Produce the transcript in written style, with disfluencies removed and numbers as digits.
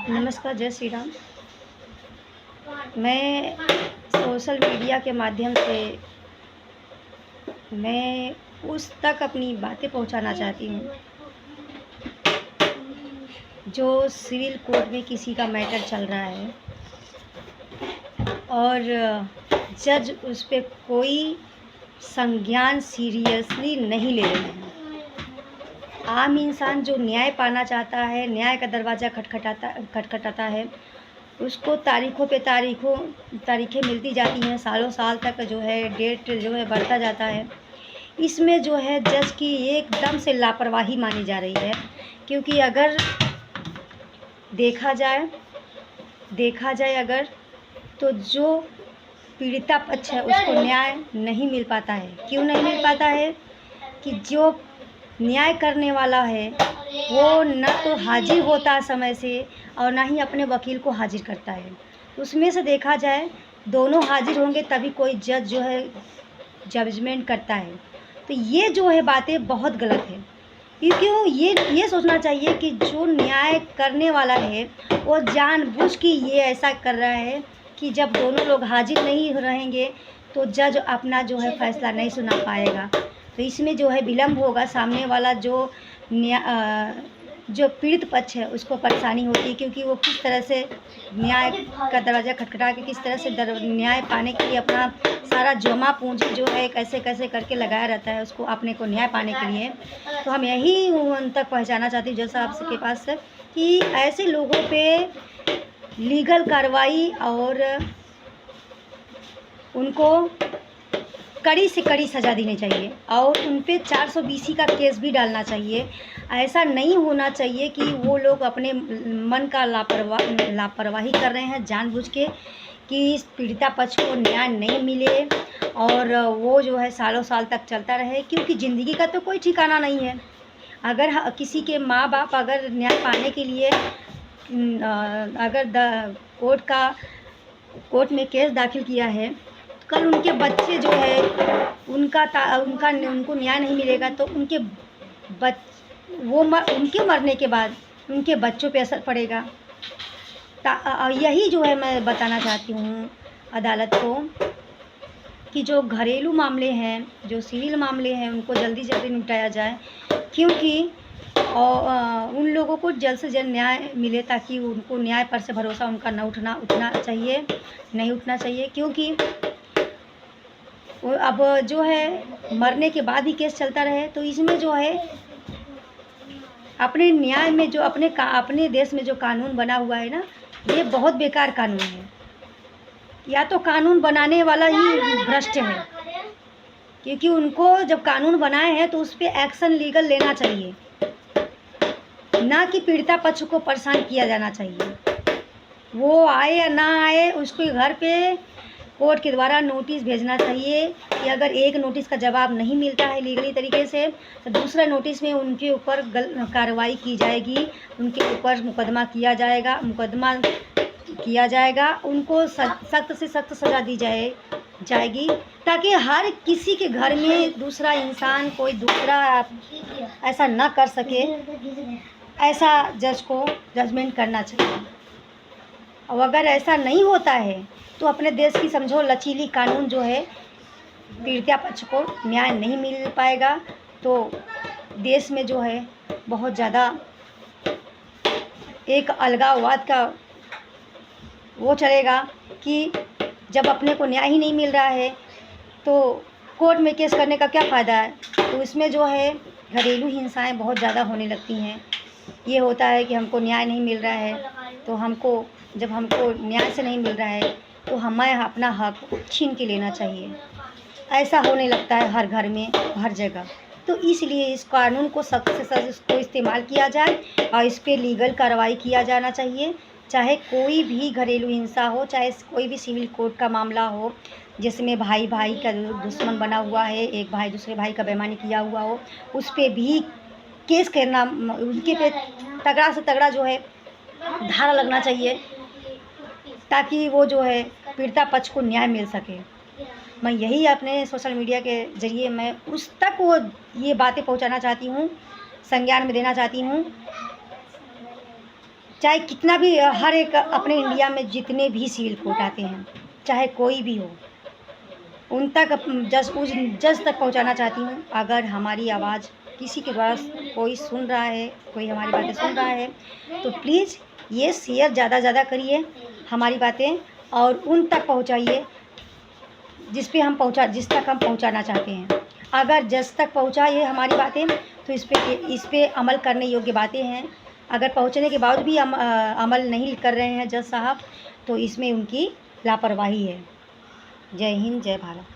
नमस्कार, जय श्री राम। मैं सोशल मीडिया के माध्यम से मैं उस तक अपनी बातें पहुंचाना चाहती हूँ जो सिविल कोर्ट में किसी का मैटर चल रहा है और जज उस पे कोई संज्ञान सीरियसली नहीं ले रहे हैं। आम इंसान जो न्याय पाना चाहता है, न्याय का दरवाज़ा खटखटाता है, उसको तारीखों पे तारीखें मिलती जाती हैं। सालों साल तक जो है डेट जो है बढ़ता जाता है। इसमें जो है जज की एकदम से लापरवाही मानी जा रही है, क्योंकि अगर देखा जाए अगर तो जो पीड़िता पक्ष है उसको न्याय नहीं मिल पाता है। क्यों नहीं मिल पाता है? कि जो न्याय करने वाला है वो न तो हाजिर होता समय से और ना ही अपने वकील को हाजिर करता है। उसमें से देखा जाए दोनों हाजिर होंगे तभी कोई जज जो है जजमेंट करता है। तो ये जो है बातें बहुत गलत है, क्योंकि ये सोचना चाहिए कि जो न्याय करने वाला है वो जानबूझ के ये ऐसा कर रहा है कि जब दोनों लोग हाजिर नहीं रहेंगे तो जज अपना जो है फैसला नहीं सुना पाएगा। तो इसमें जो है विलम्ब होगा। सामने वाला जो पीड़ित पक्ष है उसको परेशानी होती है, क्योंकि वो किस तरह से न्याय का दरवाज़ा खटखटा के किस तरह से न्याय पाने के लिए अपना सारा जमा पूंजी जो है कैसे कैसे करके लगाया रहता है उसको अपने को न्याय पाने के लिए। तो हम यही उन तक पहुँचाना चाहती हूँ जैसा आपके पास कि ऐसे लोगों पे लीगल कार्रवाई और उनको कड़ी से कड़ी सज़ा देनी चाहिए और उन पे 420 का केस भी डालना चाहिए। ऐसा नहीं होना चाहिए कि वो लोग अपने मन का लापरवाही कर रहे हैं जानबूझ के कि इस पीड़िता पक्ष को न्याय नहीं मिले और वो जो है सालों साल तक चलता रहे, क्योंकि ज़िंदगी का तो कोई ठिकाना नहीं है। अगर किसी के माँ बाप अगर न्याय पाने के लिए अगर कोर्ट में केस दाखिल किया है, कल उनके बच्चे जो है उनको न्याय नहीं मिलेगा तो उनके मरने के बाद उनके बच्चों पे असर पड़ेगा। यही जो है मैं बताना चाहती हूँ अदालत को कि जो घरेलू मामले हैं, जो सिविल मामले हैं, उनको जल्दी जल्दी निपटाया जाए, क्योंकि उन लोगों को जल्द से जल्द न्याय मिले ताकि उनको न्याय पर से भरोसा उनका नहीं उठना चाहिए। क्योंकि अब जो है मरने के बाद ही केस चलता रहे तो इसमें जो है अपने न्याय में जो अपने देश में जो कानून बना हुआ है ना, ये बहुत बेकार कानून है। या तो कानून बनाने वाला ही भ्रष्ट है, क्योंकि उनको जब कानून बनाए हैं तो उस पर एक्शन लीगल लेना चाहिए, ना कि पीड़िता पक्ष को परेशान किया जाना चाहिए। वो आए या ना आए उसके घर पे कोर्ट के द्वारा नोटिस भेजना चाहिए कि अगर एक नोटिस का जवाब नहीं मिलता है लीगली तरीके से तो दूसरा नोटिस में उनके ऊपर कार्रवाई की जाएगी, उनके ऊपर मुकदमा किया जाएगा, उनको सख्त से सख्त सज़ा दी जाएगी ताकि हर किसी के घर में दूसरा इंसान कोई दूसरा ऐसा ना कर सके। ऐसा जज को जजमेंट करना चाहिए। और अगर ऐसा नहीं होता है तो अपने देश की समझो लचीली कानून जो है पीड़िता पक्ष को न्याय नहीं मिल पाएगा तो देश में जो है बहुत ज़्यादा एक अलगाववाद का वो चलेगा कि जब अपने को न्याय ही नहीं मिल रहा है तो कोर्ट में केस करने का क्या फ़ायदा है। तो इसमें जो है घरेलू हिंसाएं बहुत ज़्यादा होने लगती हैं। ये होता है कि हमको न्याय नहीं मिल रहा है तो जब हमको न्याय से नहीं मिल रहा है तो हमें अपना हक छीन के लेना चाहिए। ऐसा होने लगता है हर घर में, हर जगह। तो इसलिए इस कानून को सख्त से सख्त इसको इस्तेमाल किया जाए और इस पर लीगल कार्रवाई किया जाना चाहिए। चाहे कोई भी घरेलू हिंसा हो, चाहे कोई भी सिविल कोर्ट का मामला हो जिसमें भाई भाई का दुश्मन बना हुआ है, एक भाई दूसरे भाई का बेईमानी किया हुआ हो, उस पर भी केस करना, उनके पे तगड़ा से तगड़ा जो है धारा लगना चाहिए ताकि वो जो है पीड़िता पक्ष को न्याय मिल सके। मैं यही अपने सोशल मीडिया के ज़रिए मैं उस तक ये बातें पहुंचाना चाहती हूँ, संज्ञान में देना चाहती हूँ। चाहे कितना भी हर एक अपने इंडिया में जितने भी सिविल कोर्ट आते हैं, चाहे कोई भी हो, उन तक उस जज तक पहुंचाना चाहती हूँ। अगर हमारी आवाज़ किसी के द्वारा कोई सुन रहा है, कोई हमारी बातें सुन रहा है, तो प्लीज़ ये शेयर ज़्यादा ज़्यादा करिए हमारी बातें और उन तक पहुंचाइए जिस तक हम पहुंचाना चाहते हैं। अगर जज तक पहुंचा ये हमारी बातें तो इस पे अमल करने योग्य बातें हैं। अगर पहुंचने के बाद भी अमल नहीं कर रहे हैं जज साहब, तो इसमें उनकी लापरवाही है। जय हिंद, जय भारत।